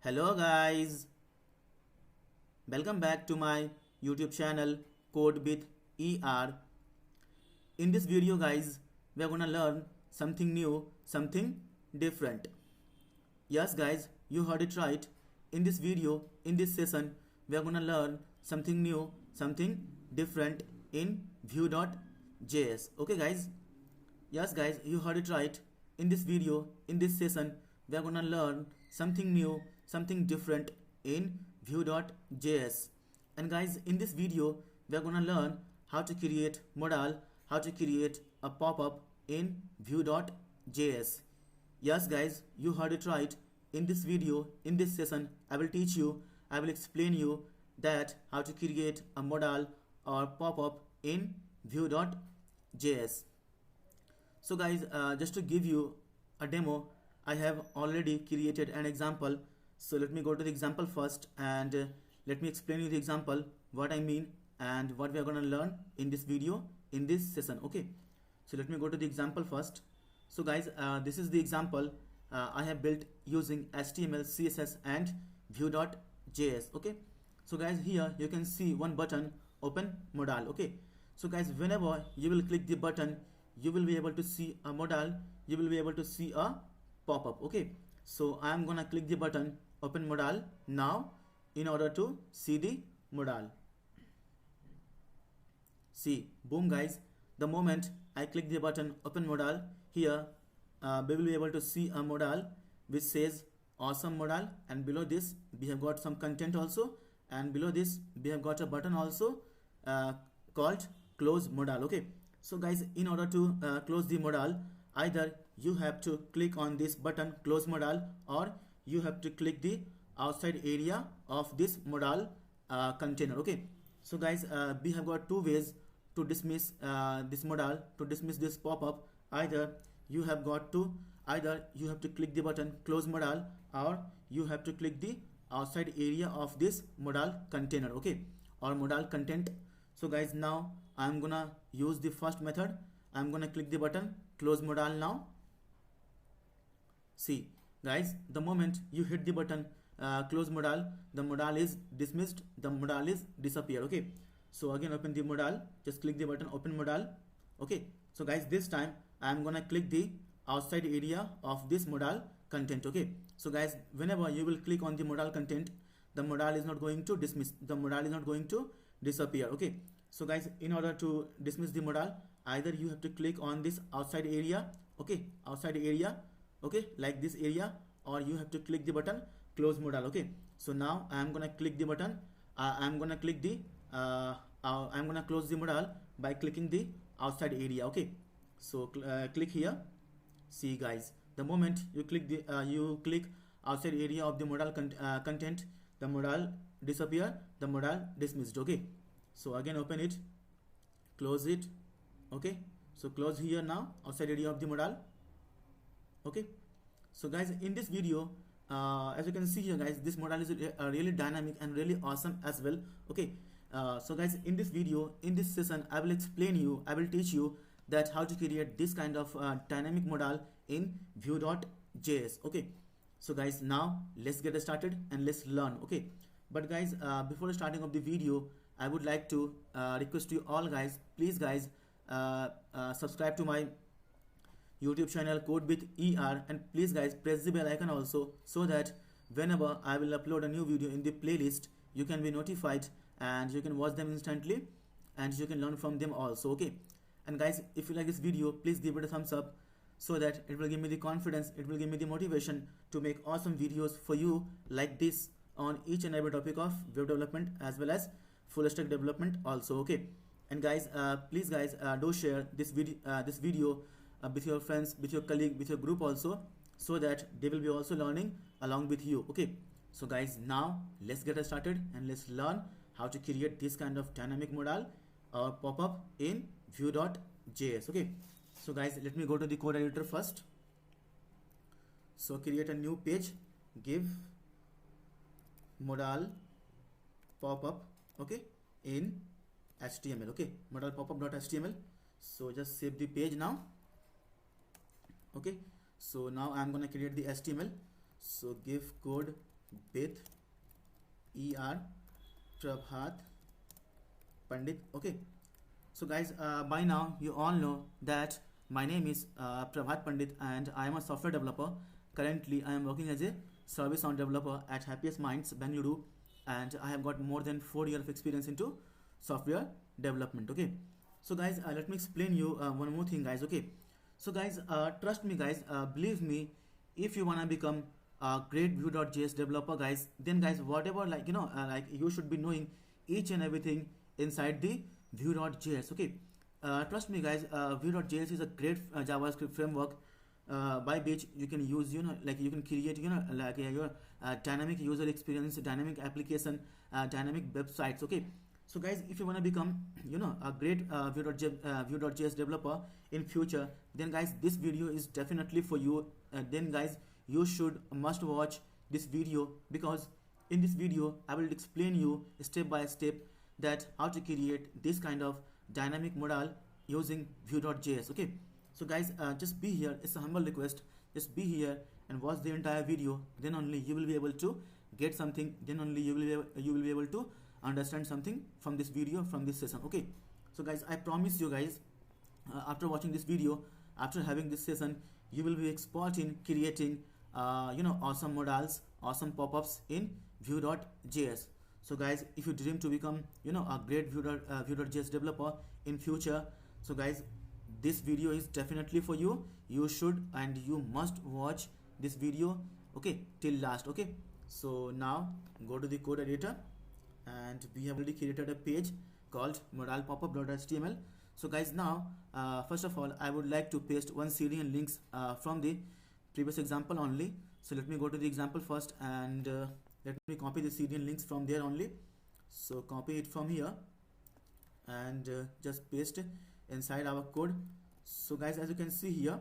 Hello guys, welcome back to my YouTube channel Code with ER. In this video guys, we are gonna learn something new, something different. Yes guys, you heard it right. In this video, in this session, we are gonna learn something new, something different in Vue.js. Okay guys? Yes guys, you heard it right. In this video, in this session, we are gonna learn something new, something different in Vue.js. And guys, in this video, we are gonna learn how to create modal, how to create a pop-up in Vue.js. Yes guys, you heard it right. In this video, in this session, I will teach you, I will explain you that how to create a modal or pop-up in Vue.js. So guys, just to give you a demo, I have already created an example. So let me go to the example first and let me explain you the example, what I mean and what we are going to learn in this video, in this session. Okay, so let me go to the example first. So guys, this is the example I have built using HTML, CSS and Vue.js. Okay, so guys, here you can see one button, open modal. Okay, so guys, whenever you will click the button, you will be able to see a modal, you will be able to see a pop-up. Okay, so I am gonna click the button open modal now in order to see the modal. See, boom guys, the moment I click the button open modal, here we will be able to see a modal which says awesome modal, and below this we have got some content also, and below this we have got a button also called close modal. Okay, so guys, in order to close the modal, either you have to click on this button close modal, or you have to click the outside area of this modal container. Okay, so guys, we have got two ways to dismiss this modal, to dismiss this pop-up. Either you have to click the button close modal, or you have to click the outside area of this modal container, okay, or modal content. So guys, now I'm gonna use the first method. I'm gonna click the button close modal now. See guys, the moment you hit the button close modal, the modal is dismissed, the modal is disappear. Okay, so again open the modal, just click the button open modal. Okay, so guys, this time I'm gonna click the outside area of this modal content. Okay, so guys, whenever you will click on the modal content, the modal is not going to dismiss, the modal is not going to disappear. Okay, so guys, in order to dismiss the modal, either you have to click on this outside area, okay, outside area, okay, like this area, or you have to click the button close modal. Okay, so now I am gonna click the button, I'm gonna click the I'm gonna close the modal by clicking the outside area. Okay, so click here. See guys, the moment you click the you click outside area of the modal content, the modal disappear, the modal dismissed. Okay, so again open it, close it. Okay, so close here now, outside area of the modal. Okay, so guys, in this video, as you can see here guys, this modal is really dynamic and really awesome as well. Okay, so guys, in this video, in this session, I will explain you, I will teach you that how to create this kind of dynamic modal in Vue.js. Okay, so guys, now let's get started and let's learn. Okay, but guys, before starting of the video, I would like to request you all guys, please guys, subscribe to my YouTube channel Code with ER, and please guys press the bell icon also, so that whenever I will upload a new video in the playlist, you can be notified and you can watch them instantly and you can learn from them also. Okay, and guys, if you like this video, please give it a thumbs up, so that it will give me the confidence, it will give me the motivation to make awesome videos for you like this on each and every topic of web development as well as full stack development also. Okay, and guys, please guys, do share this video with your friends, with your colleague, with your group also, so that they will be also learning along with you. Okay, so guys, now let's get started and let's learn how to create this kind of dynamic modal or pop-up in Vue.js. Okay, so guys, let me go to the code editor first. So create a new page, give modal pop-up, okay, in HTML. Okay, modal pop-up.html. So just save the page now. Okay, so now I'm gonna create the HTML. So give code with ER Prabhat Pandit. Okay, so guys, by now you all know that my name is Prabhat Pandit and I am a software developer. Currently I am working as a service sound developer at Happiest Minds Bengaluru, and I have got more than 4 years of experience into software development. Okay, so guys, let me explain you one more thing, guys. Okay, so guys, trust me guys, believe me, if you wanna become a great Vue.js developer, guys, then guys, whatever, like like you should be knowing each and everything inside the Vue.js. Okay, trust me guys, Vue.js is a great JavaScript framework by which you can use, like you can create, like your dynamic user experience, dynamic application, dynamic websites. Okay, so guys, if you want to become, a great Vue.js developer in future, then guys, this video is definitely for you. Then guys, you should must watch this video, because in this video I will explain you step by step that how to create this kind of dynamic modal using Vue.js. Okay, so guys, just be here, it's a humble request, just be here and watch the entire video, then only you will be able to get something, then only you will be able to understand something from this video, from this session. Okay, so guys, I promise you guys, after watching this video, after having this session, you will be expert in creating awesome modals, awesome pop-ups in Vue.js. So guys, if you dream to become a great Vue.js developer in future, so guys, this video is definitely for you. You should and you must watch this video, okay, till last. Okay, so now go to the code editor, and we have already created a page called modal popup.html. So guys, now first of all, I would like to paste one CDN links from the previous example only. So let me go to the example first, and let me copy the CDN links from there only. So copy it from here and just paste it inside our code. So guys, as you can see here,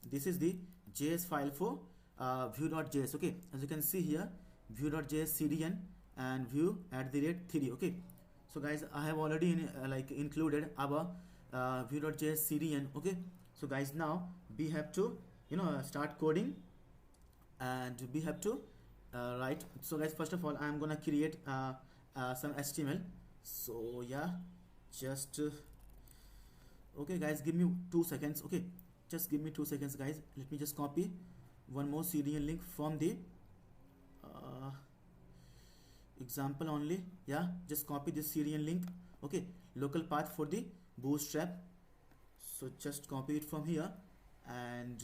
this is the JS file for Vue.js. Okay, as you can see here, Vue.js CDN and Vue@3. Okay, so guys, I have already included our Vue.js CDN. Okay, so guys, now we have to start coding, and we have to write. So guys, first of all, I am gonna create some HTML. So yeah, just okay guys, give me 2 seconds. Okay, just give me 2 seconds guys, let me just copy one more CDN link from the example only. Yeah, just copy this CDN link. Okay, local path for the bootstrap, so just copy it from here, and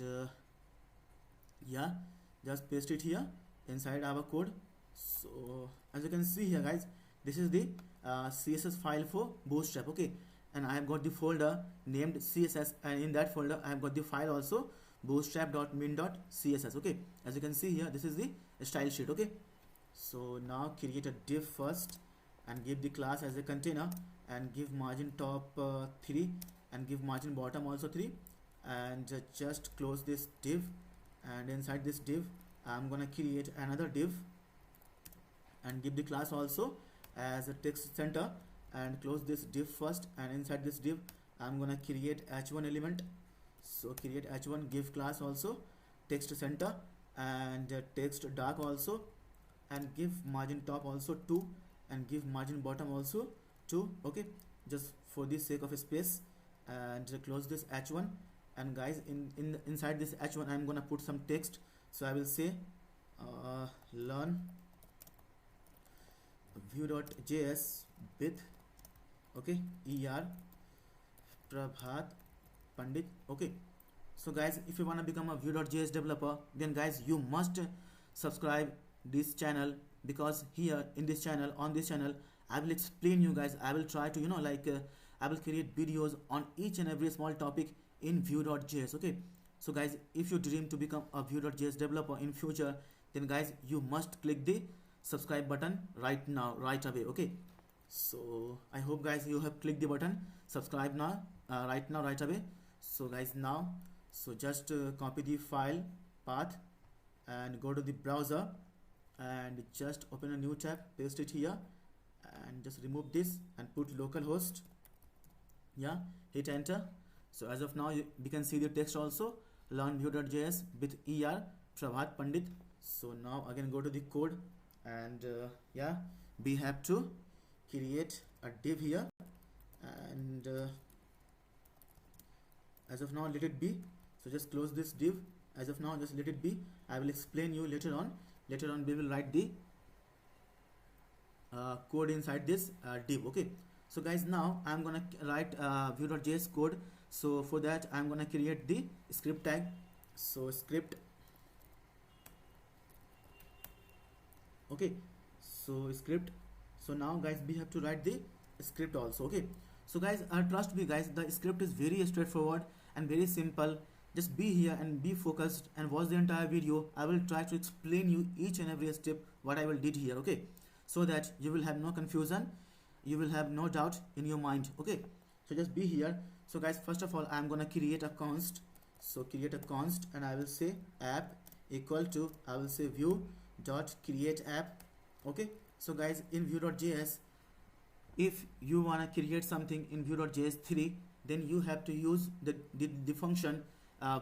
yeah, just paste it here inside our code. So as you can see here guys, this is the CSS file for bootstrap. Okay, and I have got the folder named CSS, and in that folder I have got the file also, bootstrap.min.css. okay, as you can see here, this is the style sheet. Okay, so now create a div first and give the class as a container, and give margin top 3 and give margin bottom also 3, and just close this div, and inside this div I'm gonna create another div and give the class also as a text center, and close this div first, and inside this div I'm gonna create h1 element. So create h1, give class also text center and text dark also, and give margin top also 2, and give margin bottom also 2. Okay, just for the sake of space, and close this h1, and guys, inside this h1 I'm gonna put some text. So I will say learn Vue.js with ER Prabhat Pandit. Okay, so guys, if you want to become a Vue.js developer, then guys, you must subscribe this channel, because here in this channel, on this channel, I will explain you guys, I will try to I will create videos on each and every small topic in Vue.js. Okay, so guys, if you dream to become a Vue.js developer in future, then guys, you must click the subscribe button right now, right away. Okay, so I hope guys you have clicked the button subscribe now, right away. So guys, now, so just copy the file path and go to the browser, and just open a new tab, paste it here, and just remove this and put localhost. Yeah, hit enter. So as of now, we can see the text also, learn Vue.js with ER Prabhat Pandit. So now again go to the code, and yeah, we have to create a div here, and as of now let it be. So just close this div. As of now just let it be. I will explain you later on. Later on we will write the code inside this div. Okay, so guys, now I'm gonna write vue.js code. So for that I'm gonna create the script tag. So script, okay, so script. So now guys, we have to write the script also. Okay, so guys, trust me guys, the script is very straightforward and very simple. Just be here and be focused and watch the entire video. I will try to explain you each and every step what I will did here. Okay, so that you will have no confusion, you will have no doubt in your mind. Okay, so just be here. So guys, first of all I'm gonna create a const. So create a const, and I will say app equal to, I will say view dot create app. Okay, so guys, in vue.js, if you wanna create something in vue.js 3, then you have to use the function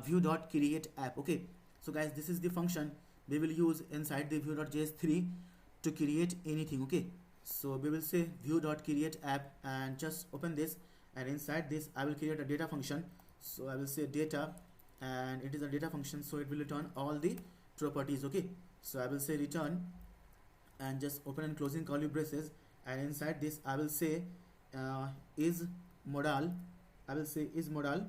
view.create app. Okay, so guys, this is the function we will use inside the vue.js 3 to create anything. Okay, so we will say view.create app and just open this, and inside this I will create a data function. So I will say data, and it is a data function, so it will return all the properties. Okay, so I will say return, and just open and closing curly braces, and inside this I will say is modal. I will say is modal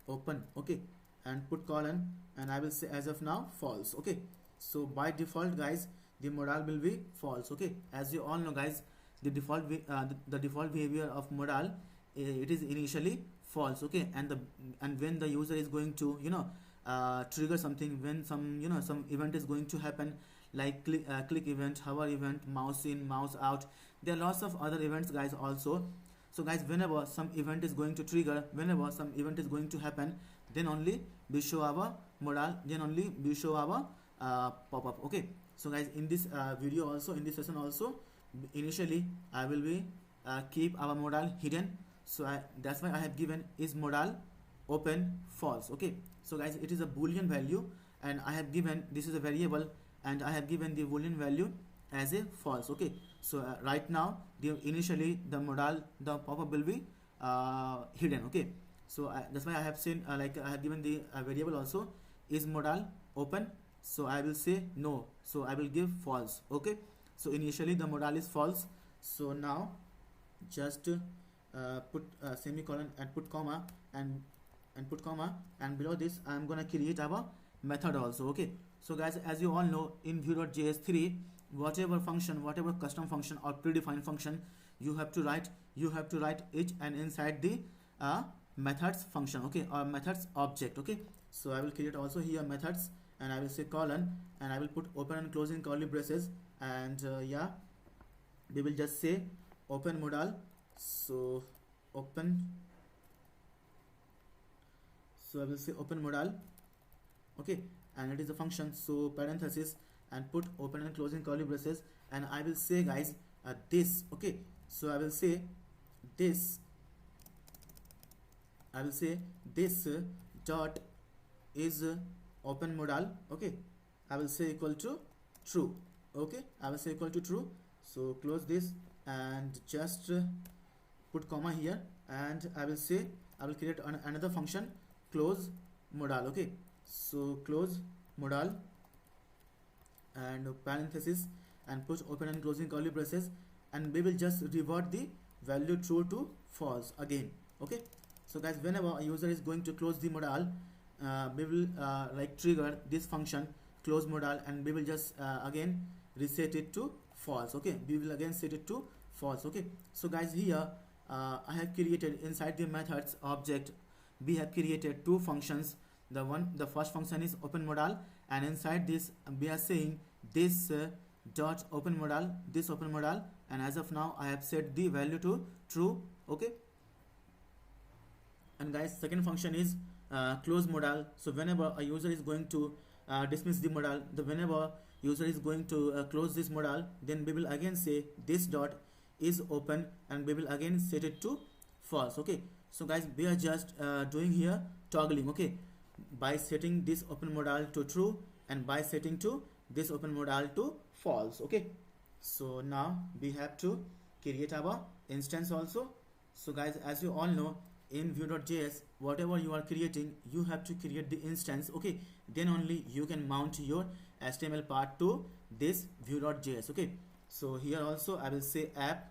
open. Okay, and put colon, and I will say as of now false. Okay, so by default guys, the modal will be false. Okay, as you all know guys, the default the default behavior of modal, it is initially false. Okay, and when the user is going to trigger something, when some some event is going to happen, like click event, hover event, mouse in, mouse out, there are lots of other events guys also. So guys, whenever some event is going to trigger, whenever some event is going to happen, then only we show our modal, then only we show our pop-up. Okay, so guys, in this video also, in this session also, initially I will be keep our modal hidden. So that's why I have given is modal open false. Okay, so guys, it is a boolean value, and I have given, this is a variable, and I have given the boolean value as a false. Okay, so right now initially the modal, the pop-up will be hidden. Okay, so that's why I have seen like I have given the variable also is modal open. So I will say no, so I will give false. Okay, so initially the modal is false. So now just put semicolon and put comma, and put comma, and below this I am gonna create our method also. Okay, so guys, as you all know, in vue.js 3, whatever function, whatever custom function or predefined function you have to write it, and inside the methods function. Okay, or methods object. Okay, so I will create also here methods, and I will say colon, and I will put open and closing curly braces, and yeah, we will just say open modal. So open, so I will say open modal. Okay, and it is a function, so parenthesis, and put open and closing curly braces, and I will say guys this. Okay, so I will say this, I will say this dot is open modal. Okay, I will say equal to true. Okay, I will say equal to true. So close this, and just put comma here, and I will say I will create another function close modal. Okay, so close modal, and parenthesis, and put open and closing curly braces, and we will just revert the value true to false again. Okay, so guys, whenever a user is going to close the modal, we will like trigger this function close modal, and we will just again reset it to false. Okay, we will again set it to false. Okay, so guys, here I have created inside the methods object, we have created two functions. The first function is open modal, and inside this we are saying this dot open modal, this open modal, and as of now I have set the value to true. Okay, and guys, second function is close modal. So whenever a user is going to dismiss the modal, whenever user is going to close this modal, then we will again say this dot is open, and we will again set it to false. Okay, so guys, we are just doing here toggling. Okay, by setting this open modal to true and by setting to this open modal to false. Okay, so now we have to create our instance also. So guys, as you all know, in vue.js, whatever you are creating, you have to create the instance. Okay, then only you can mount your HTML part to this vue.js. Okay, so here also I will say app.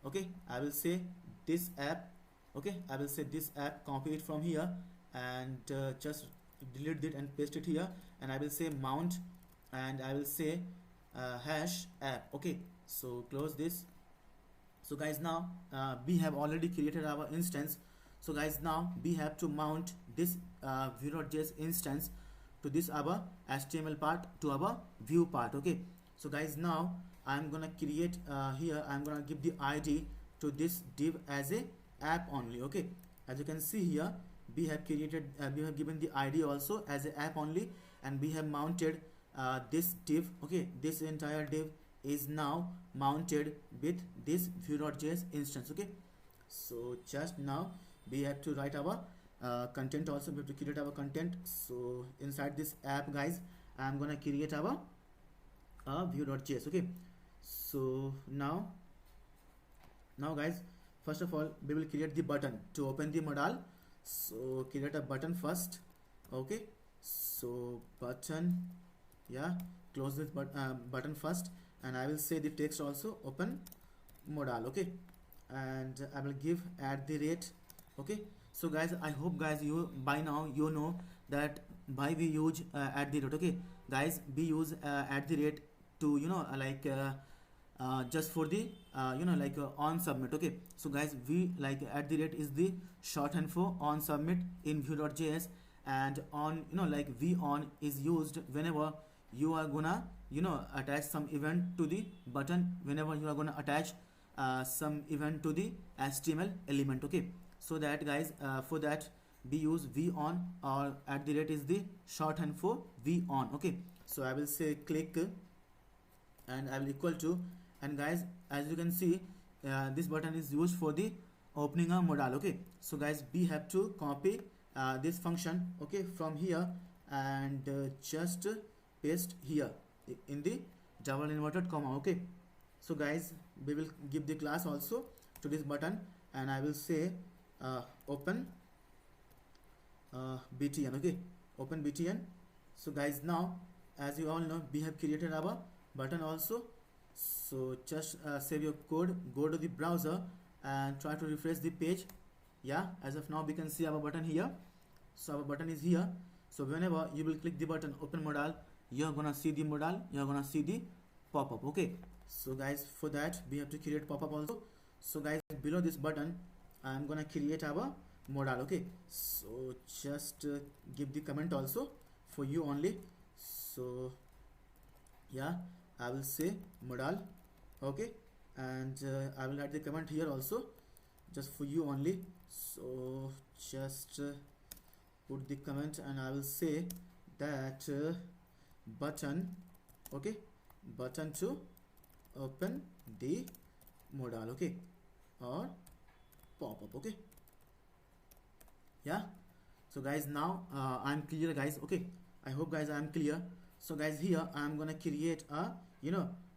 Okay, I will say this app. Okay, I will say this app, copy it from here and just delete it and paste it here, and I will say mount, and I will say hash app. Okay, so close this. So guys, now we have already created our instance. So guys, now we have to mount this vue.js instance to this our HTML part, to our view part. Okay, so guys, now I'm gonna create here, I'm gonna give the ID to this div as a app only. Okay, as you can see here, we have created we have given the ID also as a app only, and we have mounted this div. Okay, this entire div is now mounted with this vue.js instance. Okay, so just now we have to write our content also. We have to create our content. So inside this app, guys, I'm gonna create our vue.js. Okay, so now guys, first of all, we will create the button to open the modal. So create a button first. Okay, so button, yeah, close this button first, and I will say the text also open modal. Okay, and I will give @ okay. So guys, I hope guys you by now you know that why we use @ okay guys, we use @ to just for the on submit. Okay, so guys, we like @ is the shorthand for on submit in vue.js, and on v on is used whenever you are gonna attach some event to the button, whenever you are gonna attach some event to the HTML element. Okay, so that guys, for that we use v on, or @ is the shorthand for v on. Okay, so I will say click, and I will equal to, and guys, as you can see, this button is used for the opening a modal. Okay, so guys, we have to copy this function, okay, from here, and just paste here in the double inverted comma. Okay, so guys, we will give the class also to this button, and I will say open btn. Okay, open btn. So guys, now as you all know, we have created our button also. So just save your code, go to the browser and try to refresh the page. Yeah, as of now we can see our button here. So our button is here. So whenever you will click the button open modal, you're gonna see the modal, you're gonna see the pop-up. Okay, so guys, for that we have to create pop-up also. So guys, below this button I'm gonna create our modal. Okay, so just give the comment also for you only. So yeah, I will say modal. Okay, and I will add the comment here also just for you only. So just put the comment, and I will say that button, okay, button to open the modal. Okay, or pop-up. Okay, yeah. So guys, now I'm clear guys. Okay, I hope guys I am clear. So guys, here I'm gonna create a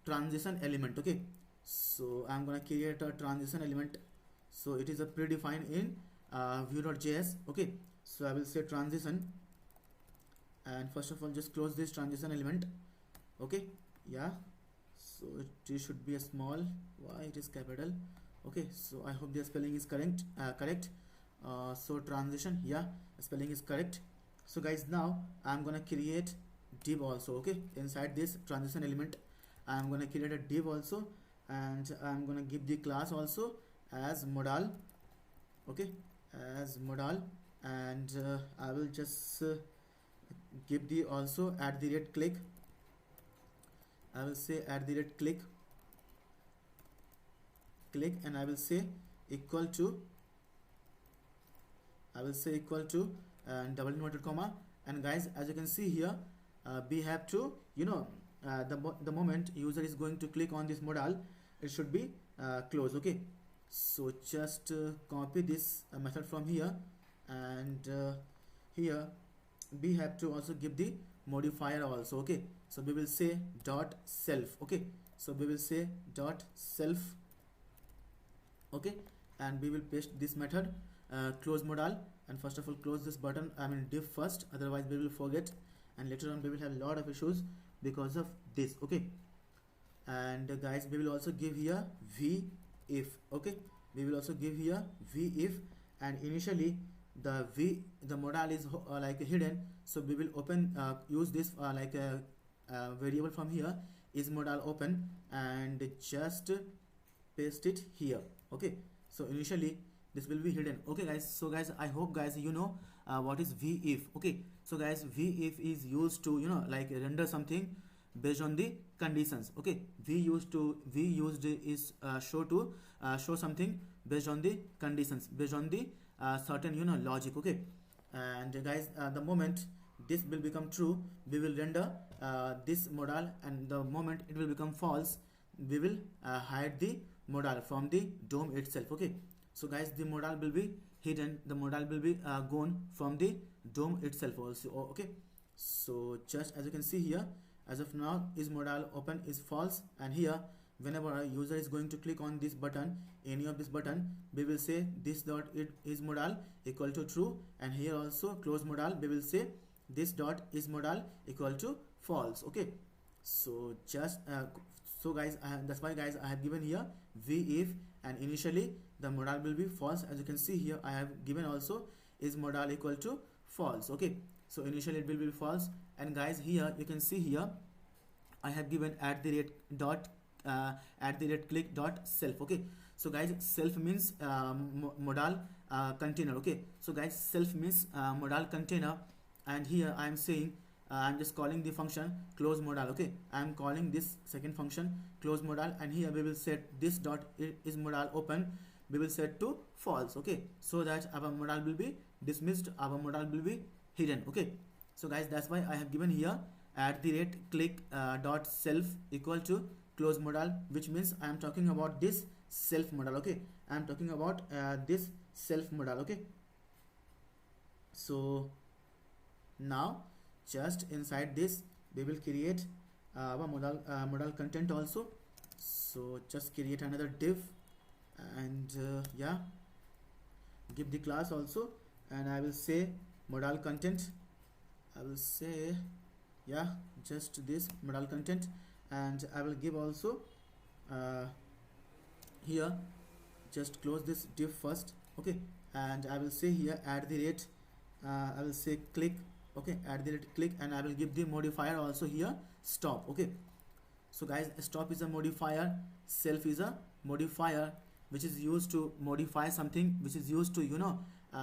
transition element. Okay, so I'm gonna create a transition element. So it is a predefined in vue.js. Okay, so I will say transition, and first of all just close this transition element. Okay, yeah, so it should be a small, why it is capital. Okay, so I hope the spelling is correct. So transition, yeah, spelling is correct. So guys, now I'm gonna create div also. Okay, inside this transition element I'm gonna create a div also, and I'm gonna give the class also as modal. Okay, as modal, and I will just give the also @click. I will say @click, and I will say equal to, and double inverted comma. And guys, as you can see here, we have to the moment user is going to click on this modal, it should be closed. Okay, so just copy this method from here, and here we have to also give the modifier also. Okay, so we will say dot self. Okay, so we will say dot self. Okay, and we will paste this method close modal, and first of all close this button, I mean div first, otherwise we will forget and later on we will have a lot of issues because of this. Okay, and guys, we will also give here v if. Okay, we will also give here v if, and initially the modal is like hidden, so we will open use this like a variable from here is modal open, and just paste it here. Okay, so initially this will be hidden. Okay guys, so guys, I hope guys you know what is v if. Okay, so guys, v if is used to like render something based on the conditions. Okay, v used is show something based on the conditions, based on the certain logic. Okay, and guys, the moment this will become true, we will render this modal, and the moment it will become false, we will hide the modal from the DOM itself. Okay, so guys, the modal will be hidden, the modal will be gone from the DOM itself also. Okay, so just as you can see here, as of now is modal open is false, and here whenever a user is going to click on this button, any of this button, we will say this dot it is modal equal to true, and here also close modal, we will say this dot is modal equal to false. Okay, so just so guys, that's why guys I have given here v if, and initially the modal will be false. As you can see here, I have given also is modal equal to false. Okay, so initially it will be false, and guys here you can see here I have given at the rate click dot self. Okay, so guys, self means modal container. Okay, so guys, self means modal container, and here I am saying I'm just calling the function close modal. Okay, I am calling this second function close modal, and here we will set this dot is modal open, we will set to false. Okay, so that our modal will be dismissed, our modal will be hidden. Okay, so guys, that's why I have given here at the rate click dot self equal to close modal, which means I am talking about this self modal. Okay, I am talking about this self modal. Okay, so now just inside this we will create our modal content also. So just create another div, and yeah, give the class also, and I will say modal content. I will say yeah, just this modal content, and I will give also here, just close this div first. Okay, and I will say here at the rate I will say click. Okay, at the rate click, and I will give the modifier also here stop. Okay, so guys, stop is a modifier, self is a modifier which is used to modify something, which is used to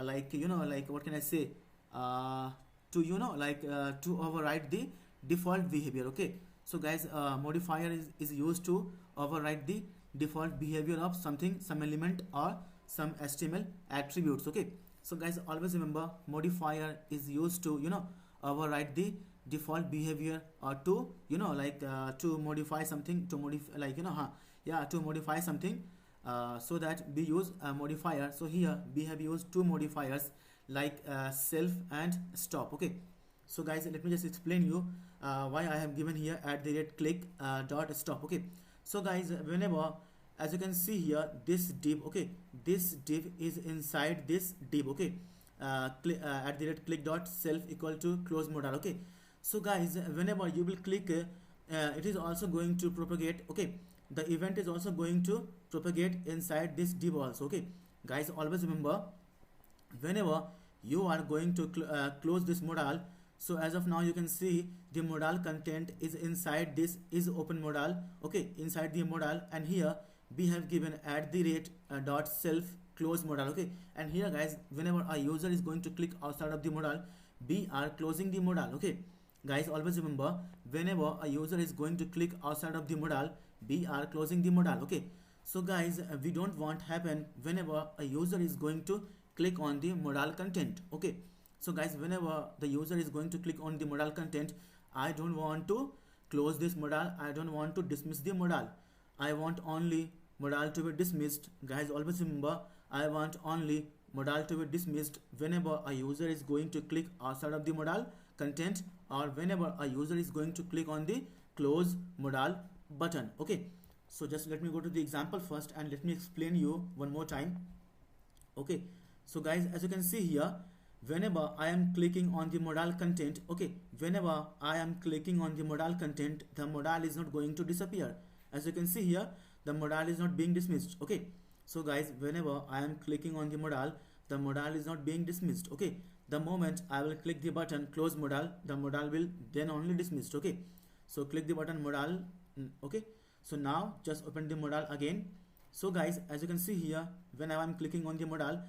like what can I say, to to override the default behavior. Okay, so guys, modifier is used to override the default behavior of something, some element or some HTML attributes. Okay, so guys, always remember modifier is used to override the default behavior, or to to modify something, to modify to modify something, so that we use a modifier. So here we have used two modifiers like self and stop. Okay, so guys, let me just explain you why I have given here at the rate click dot stop. Okay, so guys, whenever, as you can see here, this div, okay, this div is inside this div. Okay, at the rate click dot self equal to close modal. Okay, so guys, whenever you will click, it is also going to propagate. Okay, the event is also going to propagate inside this div also. Okay, guys, always remember whenever you are going to close this modal, so as of now you can see the modal content is inside this is open modal. Okay, inside the modal, and here we have given at the rate dot self close modal. Okay, and here guys, whenever a user is going to click outside of the modal, we are closing the modal. Okay, guys, always remember whenever a user is going to click outside of the modal, we are closing the modal. Okay, so guys, we don't want happen whenever a user is going to click on the modal content. Okay, so guys, whenever the user is going to click on the modal content, I don't want to close this modal, I don't want to dismiss the modal, I want only modal to be dismissed. Guys, always remember, I want only modal to be dismissed whenever a user is going to click outside of the modal content, or whenever a user is going to click on the close modal button. Okay, so just let me go to the example first and let me explain you one more time. Okay, so guys, as you can see here, whenever I am clicking on the modal content, okay, whenever I am clicking on the modal content, the modal is not going to disappear. As you can see here, the modal is not being dismissed. Okay, so guys, whenever I am clicking on the modal is not being dismissed. Okay, the moment I will click the button close modal, the modal will then only dismissed. Okay, so click the button modal. Okay, so now just open the modal again. So guys, as you can see here, when I am clicking on the modal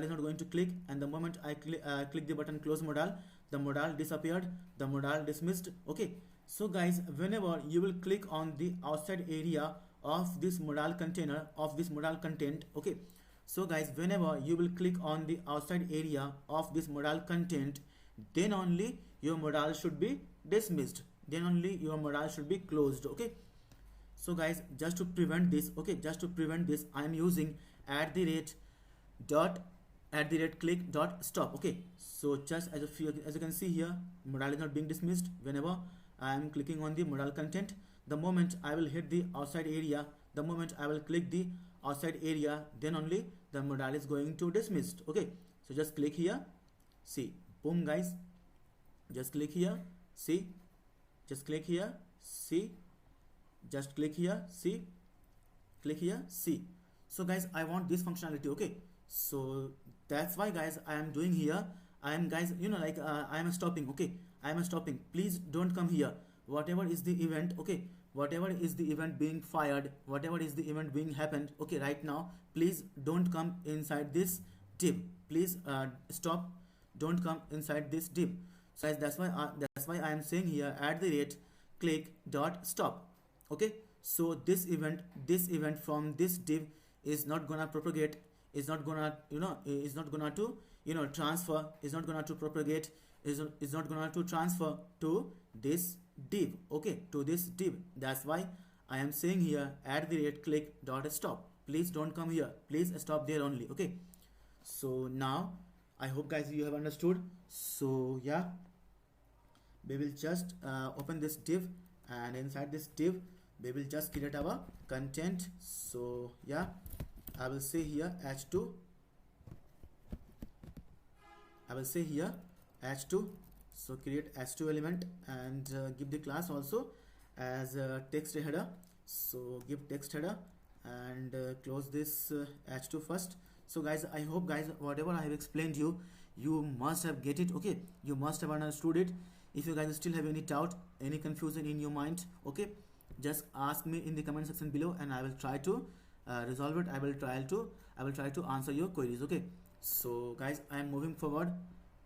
is not going to click, and the moment I click the button close modal, the modal disappeared, the modal dismissed. Okay, so guys, whenever you will click on the outside area of this modal container, of this modal content, okay, so guys, whenever you will click on the outside area of this modal content, then only your modal should be dismissed, then only your modal should be closed. Okay, so guys, just to prevent this, okay, just to prevent this, I am using @click dot stop. Okay, so just as you can see here, modal is not being dismissed whenever I am clicking on the modal content. The moment I will hit the outside area, the moment I will click the outside area, then only the modal is going to dismissed. Okay, so just click here, see, boom guys, just click here, see, just click here, see, just click here, see, click here, see. So guys, I want this functionality. Okay, so that's why guys I am doing here. I am guys, you know, like I am stopping. Okay, I am stopping. Please don't come here. Whatever is the event, okay, whatever is the event being fired, whatever is the event being happened, okay, right now, please don't come inside this div. Please stop, don't come inside this div. So guys, that's why I am saying here @click dot stop. Okay, so this event from this div is not gonna propagate, is not gonna, you know, is not gonna to, you know, transfer, is not gonna to propagate, is not gonna to transfer to this div. Okay, to this div. That's why I am saying here @click dot stop. Please don't come here, please stop there only. Okay, so now I hope guys you have understood. So yeah, we will just open this div, and inside this div we will just create our content. So yeah, I will say here h2, I will say here h2. So create h2 element and give the class also as text header. So give text header and close this h2 first. So guys, I hope guys whatever I have explained you must have get it. Okay, you must have understood it. If you guys still have any doubt, any confusion in your mind, okay, just ask me in the comment section below and I will try to resolve it. I will try to answer your queries. Okay, so guys, I am moving forward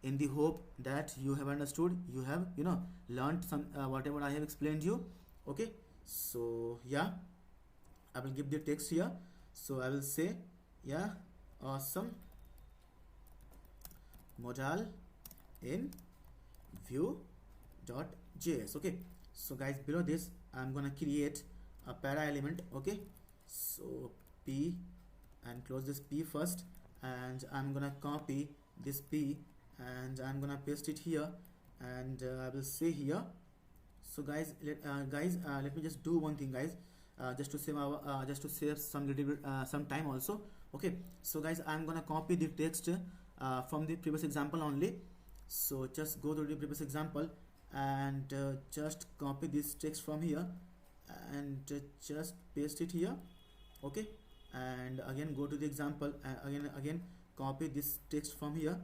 in the hope that you have understood, you have, you know, learned some whatever I have explained you. Okay, so yeah, I will give the text here. So I will say, yeah, awesome modal in vue.js. okay, so guys, below this I'm gonna create a para element. Okay, so p, and close this p first, and I'm gonna copy this p and I'm gonna paste it here, and I will say here. So guys, let me just do one thing guys, just to save our some little bit some time also. Okay, so guys, I'm gonna copy the text from the previous example only. So just go to the previous example and just copy this text from here and just paste it here. Okay, and again go to the example and again copy this text from here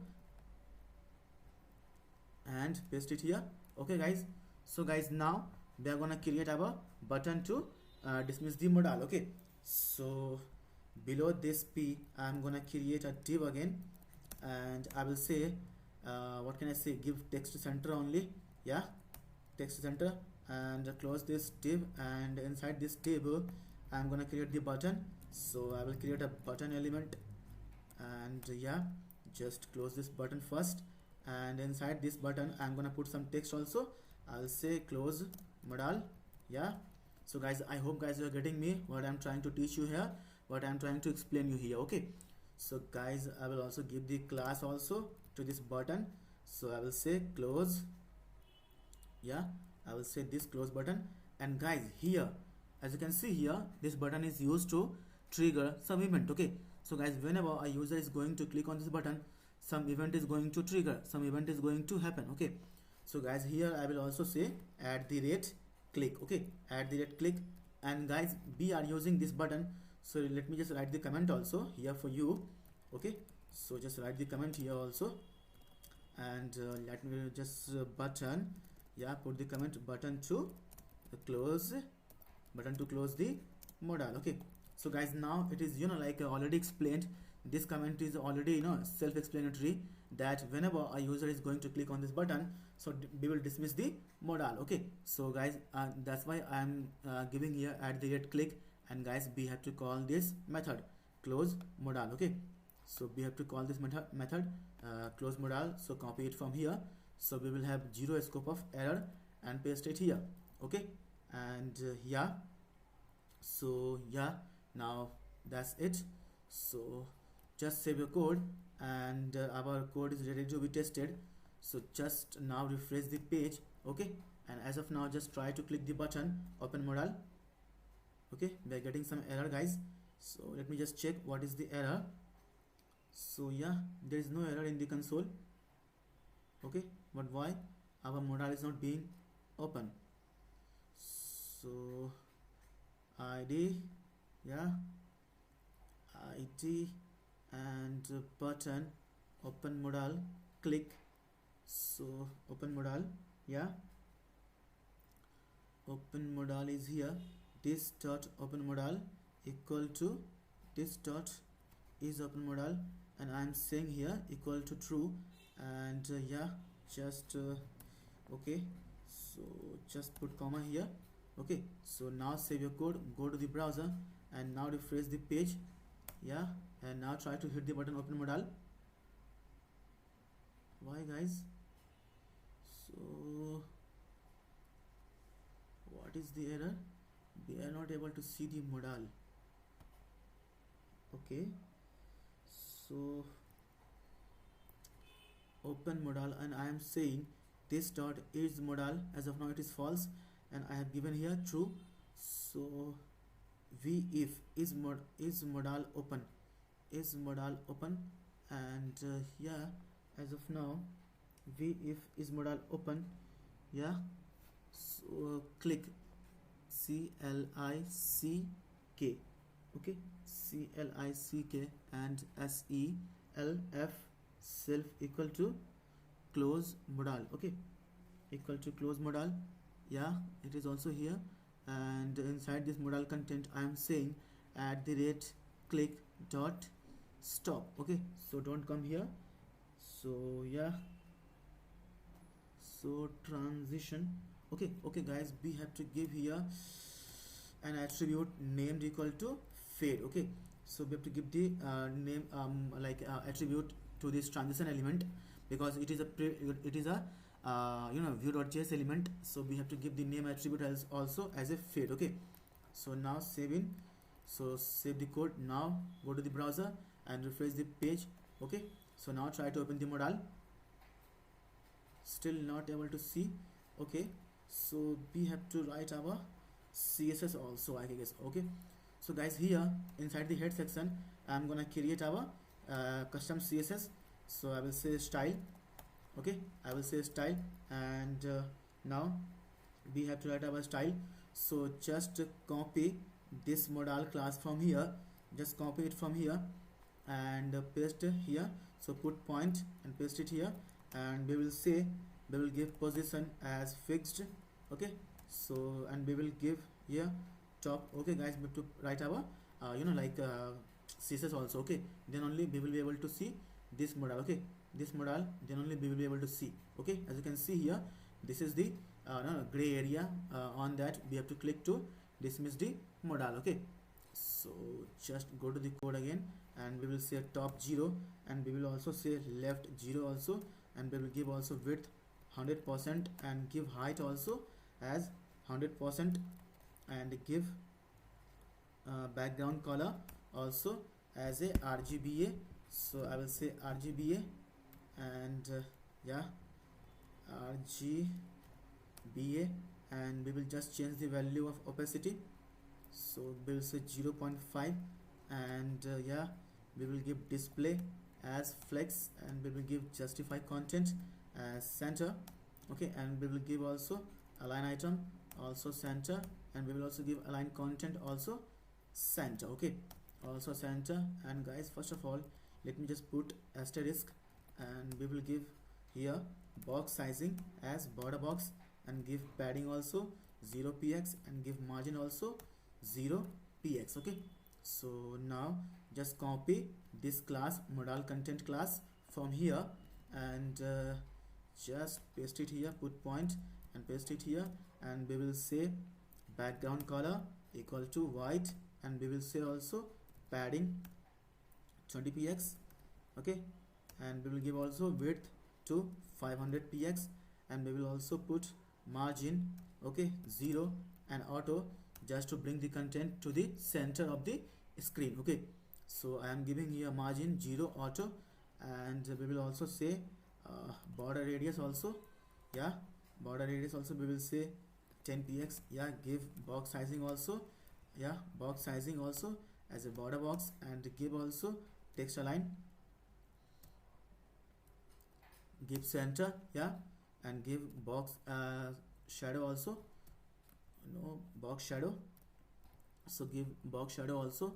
and paste it here. Okay guys, so guys, now we are gonna create our button to dismiss the modal. Okay, so below this p I'm gonna create a div again, and I will say what can I say, give text center only. Yeah, text center, and close this div, and inside this div I'm gonna create the button. So I will create a button element, and yeah, just close this button first, and inside this button I'm gonna put some text also. I'll say close modal. Yeah, so guys, I hope guys you are getting me what I'm trying to teach you here, what I'm trying to explain you here. Okay, so guys, I will also give the class also to this button. So I will say close Yeah, I will say this close button. And guys, here, as you can see here, this button is used to trigger some event. Okay, so guys, whenever a user is going to click on this button, some event is going to trigger, some event is going to happen. Okay, so guys, here I will also say @click. Okay, @click. And guys, we are using this button, so let me just write the comment also here for you. Okay, so just write the comment here also. And let me just button, yeah, put the comment button to close, the modal. Okay, so guys, now it is, like already explained, this comment is already, self-explanatory, that whenever a user is going to click on this button, so we will dismiss the modal. Okay, so guys, that's why I'm giving here @click. And guys, we have to call this method close modal. Okay, so we have to call this method close modal. So copy it from here, so we will have 0 scope of error and paste it here. Okay, and yeah, so yeah, now that's it. So just save your code, and our code is ready to be tested. So just now refresh the page. Okay, and as of now, just try to click the button open modal. Okay, we are getting some error, guys. So let me just check what is the error. So yeah, there is no error in the console. Okay, but why our modal is not being open? So id, yeah, id and button open modal click. So open modal, yeah, open modal is here. This dot open modal equal to this dot is open modal, and I'm saying here equal to true. And yeah, just okay, so just put comma here. Okay, so now save your code, go to the browser, and now refresh the page. Yeah, and now try to hit the button open modal. Why, guys? So what is the error? We are not able to see the modal. Okay, so open modal, and I am saying this dot is modal. As of now it is false, and I have given here true. So v if is modal open, and yeah, as of now v if is modal open. Yeah, so click CLICK. Okay, CLICK and SELF self equal to close modal. Okay, equal to close modal. Yeah, it is also here, and inside this modal content I am saying @click dot stop. Okay, so don't come here. So yeah, so transition. Okay guys, we have to give here an attribute named equal to fade. Okay, so we have to give the name attribute to this transition element, because it is a view.js element. So we have to give the name attribute as also as a fade. Okay, so now save the code. Now go to the browser and refresh the page. Okay, so now try to open the modal. Still not able to see. Okay, so we have to write our CSS also, I guess. Okay, so guys, here inside the head section I'm gonna create our custom CSS. So I will say style. Okay, I will say style, and now we have to write our style. So just copy this modal class from here, just copy it from here and paste here. So put point and paste it here, and we will give position as fixed. Okay, so and we will give here top. Okay guys, we have to write our CSS also. Okay, then only we will be able to see this modal. Okay, this modal, then only we will be able to see. Okay, as you can see here, this is the gray area. On that we have to click to dismiss the modal. Okay, so just go to the code again, and we will say top 0, and we will also say left 0 also, and we will give also width 100% and give height also as 100%, and give background color also as a RGBA. So I will say RGBA, and yeah, RGBA, BA, and we will just change the value of opacity. So we will say 0.5, and yeah, we will give display as flex, and we will give justify content as center. Okay, and we will give also align item also center, and we will also give align content also center. Okay, also center. And guys, first of all, let me just put asterisk, and we will give here box sizing as border box, and give padding also 0 px, and give margin also 0 px. Okay, so now just copy this class modal content class from here, and just paste it here, put point and paste it here, and we will say background color equal to white, and we will say also padding 20 px. Okay, and we will give also width to 500 px, and we will also put margin, okay, 0 and auto, just to bring the content to the center of the screen. Okay, so I am giving here margin 0 auto, and we will also say border radius also, yeah, border radius also we will say 10 px. Yeah, give box sizing also, yeah, box sizing also as a border box, and give also text align, give center, yeah, and give box shadow also, no, box shadow, so give box shadow also,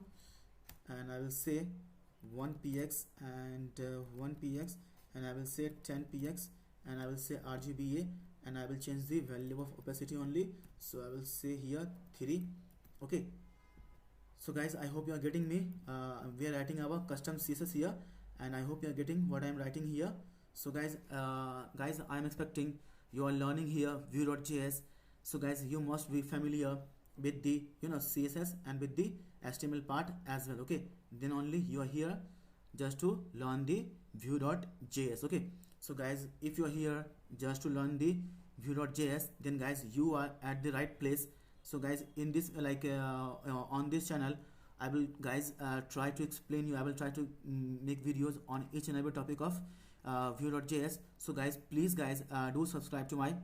and I will say 1 px, and 1 px, and I will say 10 px, and I will say RGBA, and I will change the value of opacity only, so I will say here 3. Okay, so guys, I hope you are getting me. We are writing our custom CSS here, and I hope you are getting what I am writing here. So guys, I am expecting you are learning here Vue.js. So guys, you must be familiar with the CSS and with the HTML part as well. Okay, then only you are here just to learn the Vue.js. Okay, so guys, if you are here just to learn the Vue.js, then guys, you are at the right place. So guys, in this on this channel, I will guys try to explain you, I will try to make videos on each and every topic of Vue.js. So guys, please guys, do subscribe to my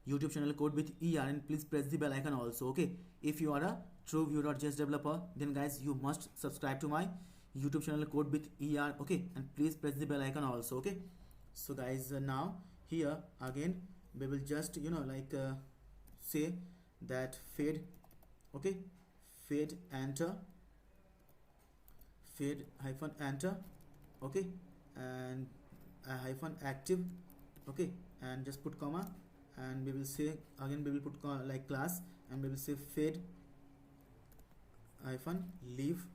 YouTube channel Code with ER, and please press the bell icon also. Okay, if you are a true Vue.js developer, then guys, you must subscribe to my YouTube channel Code with ER. Okay, and please press the bell icon also. Okay, so guys, now here again we will just say that fade, okay, fade enter, fade hyphen enter, okay, and hyphen active, okay, and just put comma, and we will say again, we will put like class, and we will say fade hyphen leave,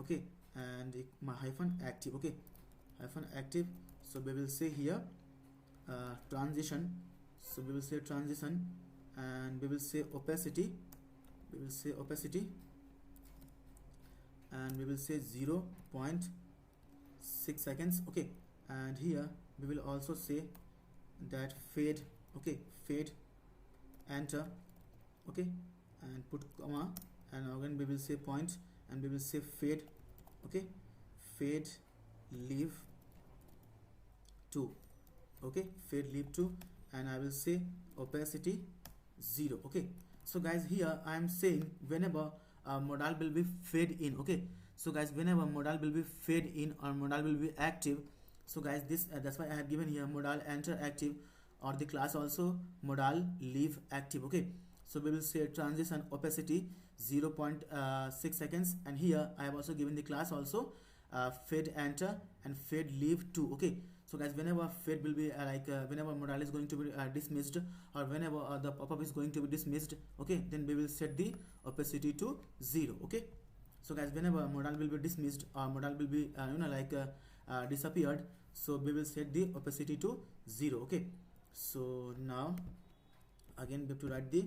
okay, and my hyphen active, okay, hyphen active. So we will say here transition, so we will say transition, and we will say opacity, we will say opacity, and we will say 0.6 seconds. Okay, and here we will also say that fade, okay, fade enter, okay, and put comma, and again we will say point, and we will say fade, okay, fade leave 2, okay, fade leave 2, and I will say opacity 0. Okay, so guys, here I am saying whenever modal will be fade in. Okay, so guys, whenever modal will be fade in or modal will be active, so guys, this that's why I have given here modal enter active, or the class also modal leave active. Okay, so we will say transition opacity 0.6 seconds, and here I have also given the class also fade enter and fade leave 2. Okay, so guys, whenever fade will be whenever modal is going to be dismissed, or whenever the pop-up is going to be dismissed, okay, then we will set the opacity to 0. Okay, so guys, whenever modal will be dismissed or modal will be disappeared, so we will set the opacity to 0. Okay, so now again we have to write the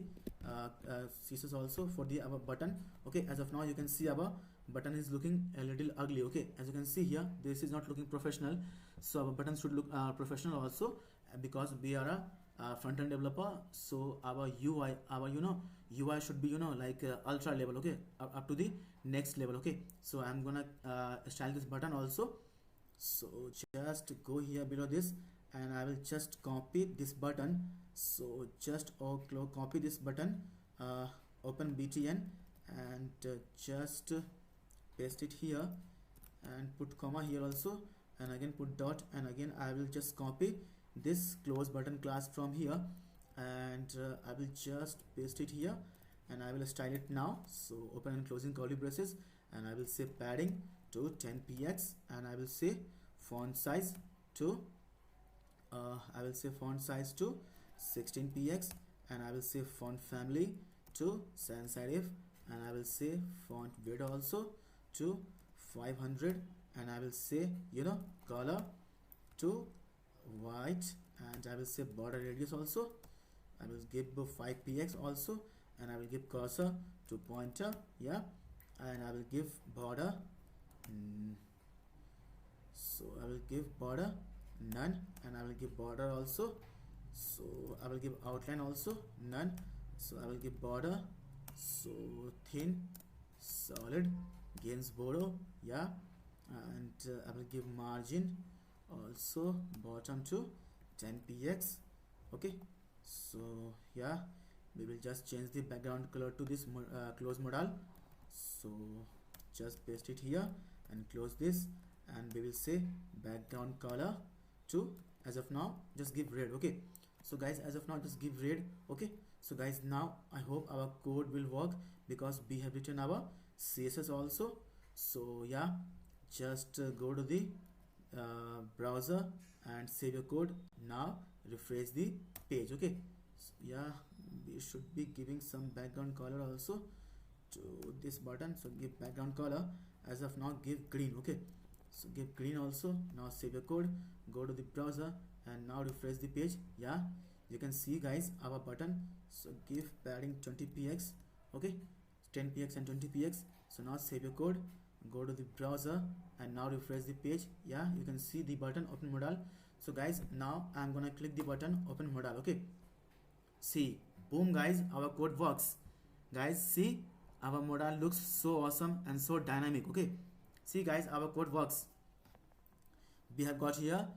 CSS also for the our button. Okay, as of now you can see our button is looking a little ugly. Okay, as you can see here, this is not looking professional, so our button should look professional also, because we are a front-end developer. So our UI, our UI should be ultra level, okay, up to the next level. Okay, so I'm gonna style this button also. So just go here below this, and I will just copy this button. So just copy this button, open btn, and just paste it here, and put comma here also, and again put dot, and again I will just copy this close button class from here, and I will just paste it here, and I will style it now. So open and closing curly braces, and I will say padding to 10 px, and I will say font size to I will say font size to 16 px, and I will say font family to sans serif, and I will say font width also to 500, and I will say color to white, and I will say border radius also I will give 5 px also, and I will give cursor to pointer, yeah, and I will give border so I will give border none, and I will give border also, so I will give outline also none, so I will give border so thin solid Gainsborough, yeah, and I will give margin also bottom to 10 px. Okay, so yeah, we will just change the background color to this close modal. So just paste it here and close this, and we will say background color to, as of now, just give red. Okay, so guys, as of now just give red. Okay, so guys, now I hope our code will work, because we have written our css also. So yeah, just go to the browser and save your code. Now refresh the page. Okay, so yeah, we should be giving some background color also to this button. So give background color, as of now give green. Okay, so give green also. Now save your code, go to the browser, and now refresh the page. Yeah, you can see guys our button. So give padding 20 px. Okay, 10 px and 20 px. So now save your code, go to the browser, and now refresh the page. Yeah, you can see the button open modal. So guys, now I'm gonna click the button open modal. Okay, see, boom guys, our code works. Guys, see, our modal looks so awesome and so dynamic. Okay, see guys, our code works. We have got here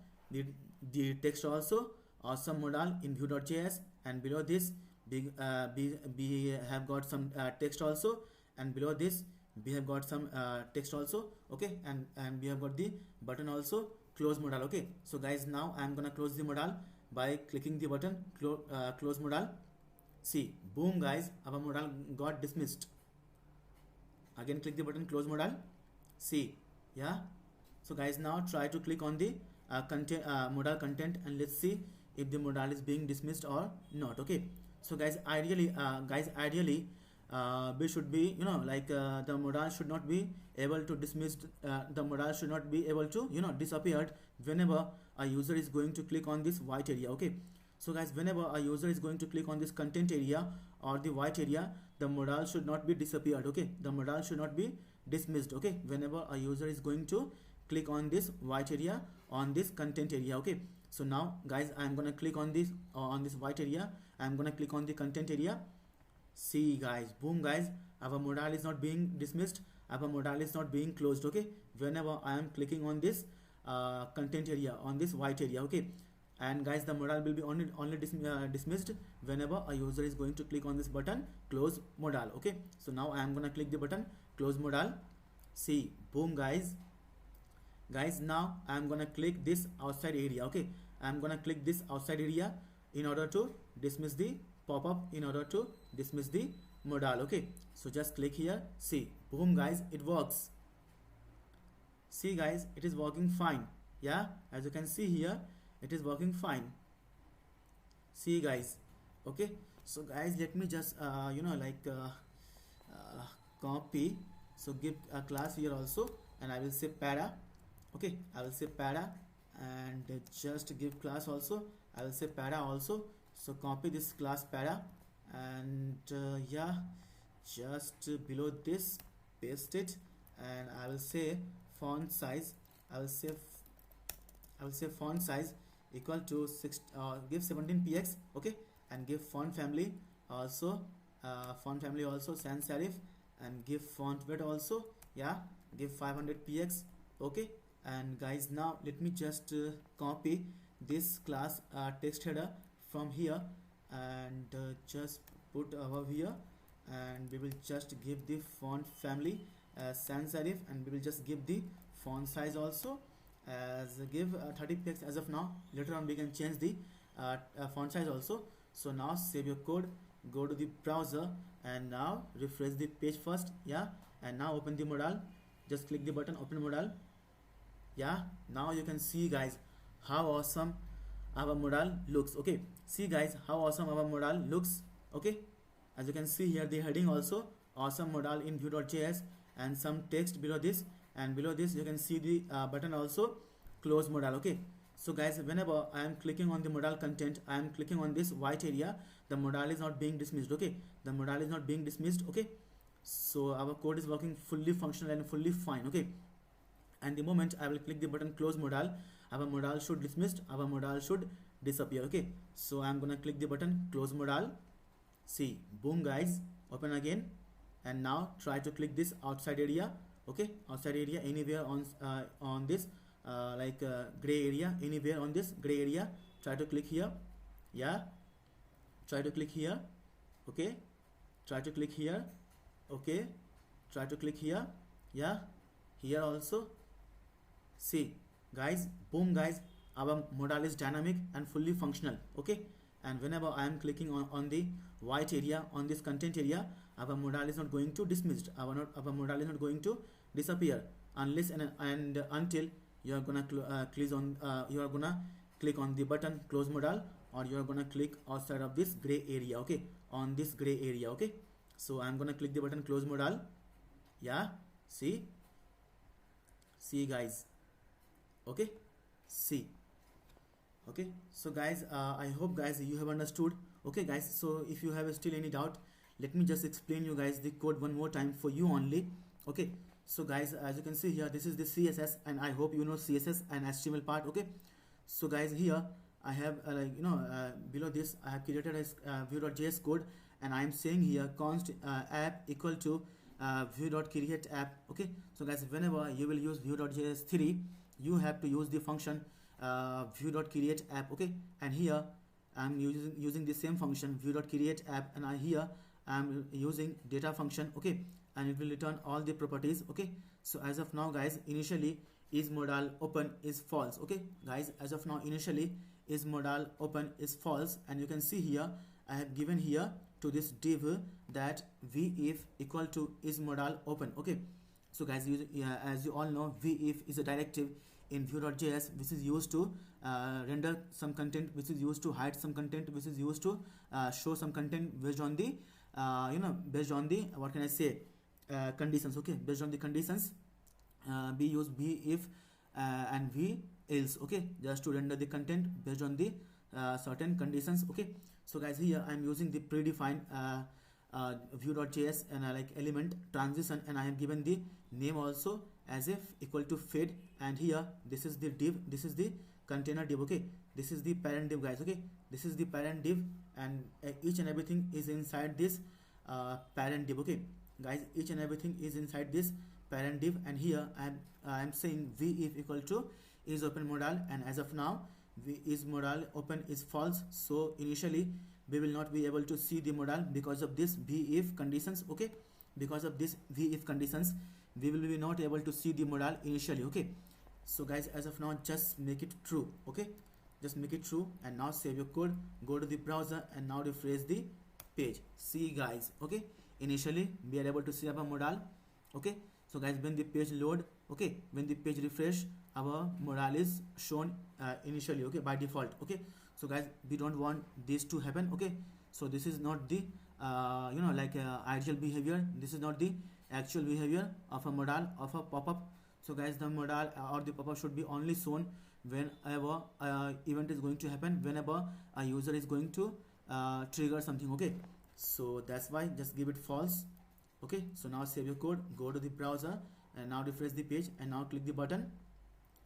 the text also, awesome modal in vue.js, and below this we have got some text also, and below this we have got some text also. Okay, and we have got the button also, close modal. Okay, so guys, now I'm gonna close the modal by clicking the button close modal. See, boom guys, our modal got dismissed. Again click the button close modal. See, yeah, so guys, now try to click on the modal content, and let's see if the modal is being dismissed or not. Okay, so guys, ideally we should be, the modal should not be able to dismissed, the modal should not be able to disappeared whenever a user is going to click on this white area. Okay, so guys, whenever a user is going to click on this content area or the white area, the modal should not be disappeared. Okay, the modal should not be dismissed. Okay, whenever a user is going to click on this white area on this content area. Okay, so now guys, I'm gonna click on this white area. I'm gonna click on the content area. See guys, boom guys, our modal is not being dismissed, our modal is not being closed. Okay, whenever I am clicking on this content area on this white area. Okay, and guys, the modal will be only dismissed whenever a user is going to click on this button close modal. Okay, so now I am gonna click the button close modal. See, boom guys, now I am gonna click this outside area. Okay, I am gonna click this outside area in order to dismiss the pop-up, in order to dismiss the modal. Okay, so just click here. See, boom guys, it works. See guys, it is working fine. Yeah, as you can see here, it is working fine. See guys. Okay, so guys, let me just copy. So give a class here also, and I will say para. Okay, I will say para, and just give class also, I will say para also. So copy this class para, and yeah, just below this paste it, and I will say font size, I will say font size equal to give 17 px. Okay, and give font family also sans serif, and give font width also, yeah, give 500 px. Okay, and guys, now let me just copy this class text header from here, and just put above here, and we will just give the font family as sans serif, and we will just give the font size also as give 30 pixels as of now. Later on we can change the font size also. So now save your code, go to the browser, and now refresh the page first. Yeah, and now open the modal, just click the button open modal. Yeah, now you can see guys how awesome our modal looks. Okay, see guys how awesome our modal looks. Okay, as you can see here the heading also awesome modal in Vue.js, and some text below this, and below this you can see the button also close modal. Okay, so guys, whenever I am clicking on the modal content, I am clicking on this white area, the modal is not being dismissed. Okay, the modal is not being dismissed. Okay, so our code is working fully functional and fully fine. Okay, and the moment I will click the button close modal, our modal should dismissed, our modal should disappear. Okay, so I'm gonna click the button close modal. See, boom guys, open again, and now try to click this outside area. Okay, outside area anywhere on this gray area, anywhere on this gray area, try to click here. Yeah, try to click here. Okay, try to click here. Okay, try to click here. Yeah, here also. See guys, boom guys, our modal is dynamic and fully functional. Okay, and whenever I am clicking on the white area, on this content area, our modal is not going to dismissed, our modal is not going to disappear unless and until you are gonna click on the button close modal, or you are gonna click outside of this gray area. Okay, on this gray area. Okay, so I'm gonna click the button close modal. Yeah, see guys. Okay, see. Okay, so guys, I hope guys you have understood. Okay guys, so if you have still any doubt, let me just explain you guys the code one more time for you only. Okay, so guys, as you can see here, this is the CSS, and I hope you know CSS and HTML part. Okay, so guys, here I have below this I have created a Vue.js code, and I am saying here const app equal to Vue.create app. Okay, so guys, whenever you will use Vue.js 3, you have to use the function Vue.create app. Okay, and here I'm using the same function Vue.create app, and here I'm using data function. Okay, and it will return all the properties. Okay, so as of now guys, initially is modal open is false. Okay guys, as of now initially is modal open is false, and you can see here I have given here to this div that vif equal to is modal open. Okay, so guys, as you all know, vif is a directive in Vue.js which is used to render some content, which is used to hide some content, which is used to show some content based on the based on the what can I say conditions. Okay, based on the conditions, we use vif and v else. Okay, just to render the content based on the certain conditions. Okay, so guys, here I am using the predefined Vue.js and like element transition, and I have given the name also as if equal to fade, and here this is the div, this is the container div. Okay, this is the parent div guys. Okay, this is the parent div, and each and everything is inside this parent div. Okay guys, each and everything is inside this parent div, and here I am saying vif equal to is open modal, and as of now is modal open is false, so initially we will not be able to see the modal because of this vif conditions. Okay, because of this vif conditions we will be not able to see the modal initially. Okay, so guys, as of now just make it true. Okay, just make it true, and now save your code, go to the browser, and now refresh the page. See guys, okay, initially we are able to see our modal. Okay, so guys, when the page load, okay, when the page refresh, our modal is shown initially. Okay, by default. Okay, so guys, we don't want this to happen. Okay, so this is not the ideal behavior, this is not the actual behavior of a modal of a pop-up. So guys, the modal or the pop-up should be only shown whenever event is going to happen, whenever a user is going to trigger something. Okay, so that's why just give it false. Okay, so now save your code, go to the browser, and now refresh the page, and now click the button.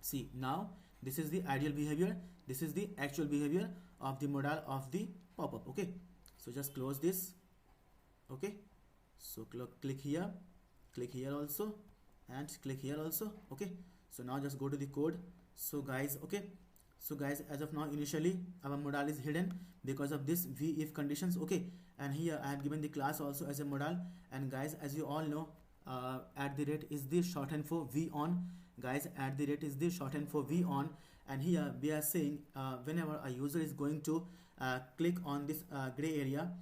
See, now this is the ideal behavior, this is the actual behavior of the modal of the pop-up. Okay, so just close this. Okay, so click here also, and click here also. Okay, so now just go to the code. So guys, okay, So guys, as of now, initially our modal is hidden because of this v if conditions. Okay, and here I have given the class also as a modal. And guys, as you all know, at the rate is the shorthand for v on. Guys, at the rate is the shorthand for v on. And here we are saying whenever a user is going to click on this gray area,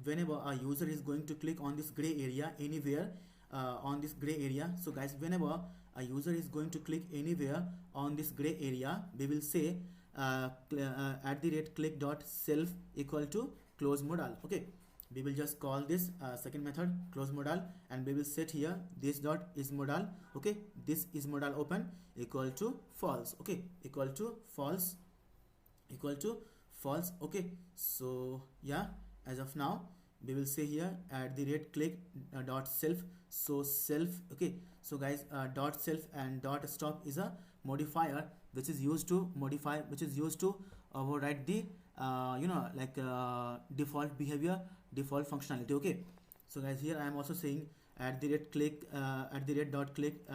whenever a user is going to click on this gray area anywhere on this gray area. So guys, whenever a user is going to click anywhere on this gray area, we will say at the rate click dot self equal to close modal. Okay, we will just call this second method close modal, and we will set here this dot is modal. Okay, this is modal open equal to false. Okay, equal to false, equal to false. Okay, so yeah, as of now we will say here at the rate click dot self. So self. Okay, so guys, dot self and dot stop is a modifier which is used to modify, which is used to override the default behavior, default functionality. Okay, so guys, here I am also saying at the rate click at the rate dot click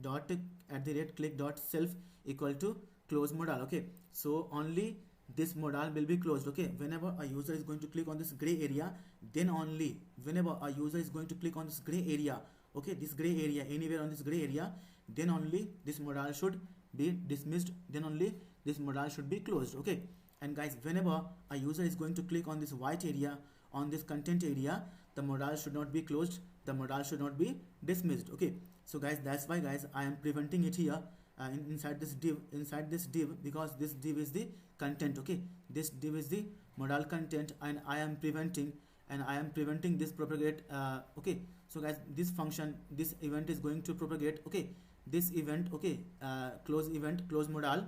dot at the rate click dot self equal to close modal. Okay, so only this modal will be closed. Okay, whenever a user is going to click on this gray area, then only whenever a user is going to click on this gray area, okay, this gray area, anywhere on this gray area, then only this modal should be dismissed, then only this modal should be closed. Okay, and guys, whenever a user is going to click on this white area, on this content area, the modal should not be closed, the modal should not be dismissed. Okay, so guys, that's why guys I am preventing it here inside this div, because this div is the content. Okay, this div is the modal content, and I am preventing this propagate. Okay, so guys, this function, this event is going to propagate. Okay, this event, okay, close event, close modal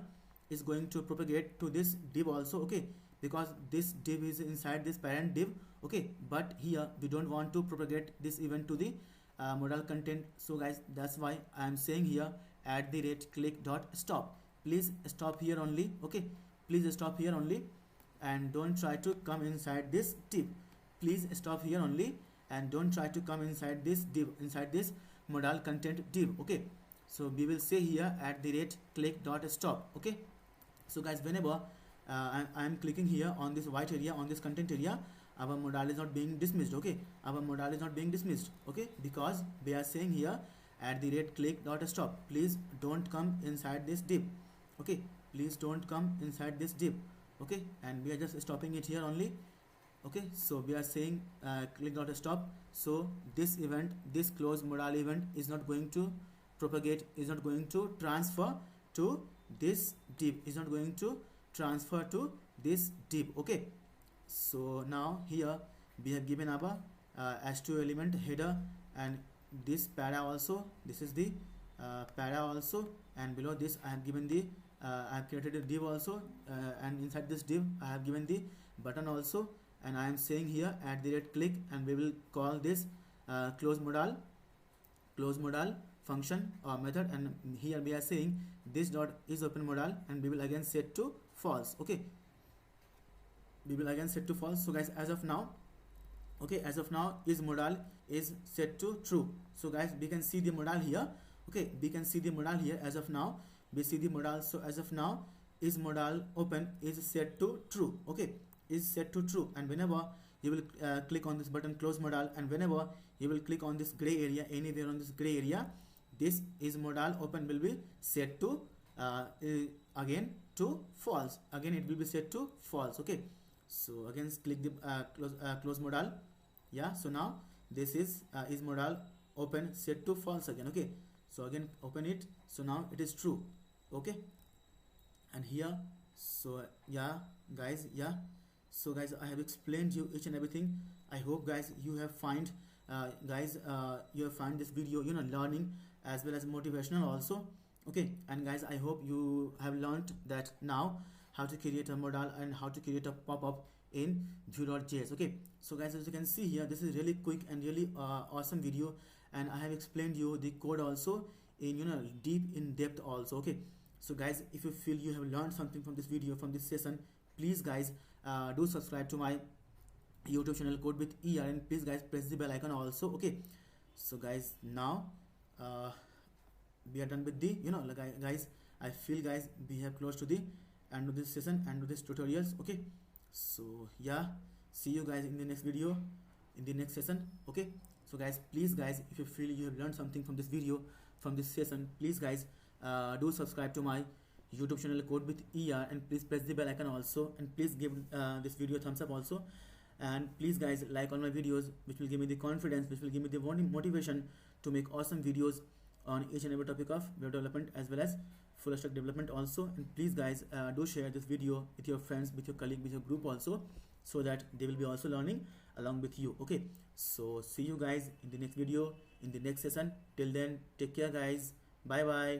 is going to propagate to this div also. Okay, because this div is inside this parent div. Okay, but here we don't want to propagate this event to the modal content. So guys, that's why I am saying here at the rate click dot stop. Please stop here only. Okay, please stop here only, and don't try to come inside this div. Please stop here only, and don't try to come inside this div, inside this modal content div. Okay, so we will say here at the rate click dot stop. Okay, so guys, whenever I am clicking here on this white area, on this content area, our modal is not being dismissed. Okay, our modal is not being dismissed. Okay, because we are saying here at the rate click dot stop. Please don't come inside this div. Okay, please don't come inside this div. Okay, and we are just stopping it here only. Okay, so we are saying click dot stop. So this event, this close modal event is not going to propagate, is not going to transfer to this div, is not going to transfer to this div. Okay, so now here we have given our h2 element header, and this para also, this is the para also, and below this I have given the I have created a div also, and inside this div I have given the button also, and I am saying here at the rate click, and we will call this close modal function or method, and here we are saying this dot is open modal, and we will again set to false. Okay, we will again set to false. So guys, as of now, okay, as of now is modal is set to true. So guys, we can see the modal here. Okay, we can see the modal here. As of now we see the modal. So as of now is modal open is set to true. Okay, is set to true, and whenever you will click on this button close modal, and whenever you will click on this gray area, anywhere on this gray area, this is modal open will be set to again to false, again it will be set to false. Okay, so again click the close modal. Yeah, so now this is modal open set to false again. Okay, so again open it, so now it is true. Okay, and here, so yeah guys, yeah, so guys, I have explained you each and everything. I hope guys you have find you have found this video learning as well as motivational also. Okay, and guys, I hope you have learned that now how to create a modal and how to create a pop-up in Vue.js. Okay, so guys, as you can see here, this is really quick and really awesome video, and I have explained you the code also in deep in depth also. Okay, so guys, if you feel you have learned something from this video, from this session, please guys do subscribe to my YouTube channel Code with ER, and please guys press the bell icon also. Okay, so guys, now we are done with the guys, I feel guys we have close to the and do this session and do this tutorials. Okay, so yeah, see you guys in the next video, in the next session. Okay, so guys, please guys, if you feel you have learned something from this video, from this session, please guys, do subscribe to my YouTube channel Code with ER, and please press the bell icon also, and please give this video a thumbs up also, and please guys like all my videos, which will give me the confidence, which will give me the motivation to make awesome videos on each and every topic of web development as well as full stack development also. And please guys, do share this video with your friends, with your colleague, with your group also, so that they will be also learning along with you. Okay, so see you guys in the next video, in the next session. Till then, take care guys, bye bye.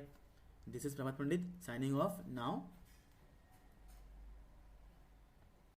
This is Pramath Pandit signing off now.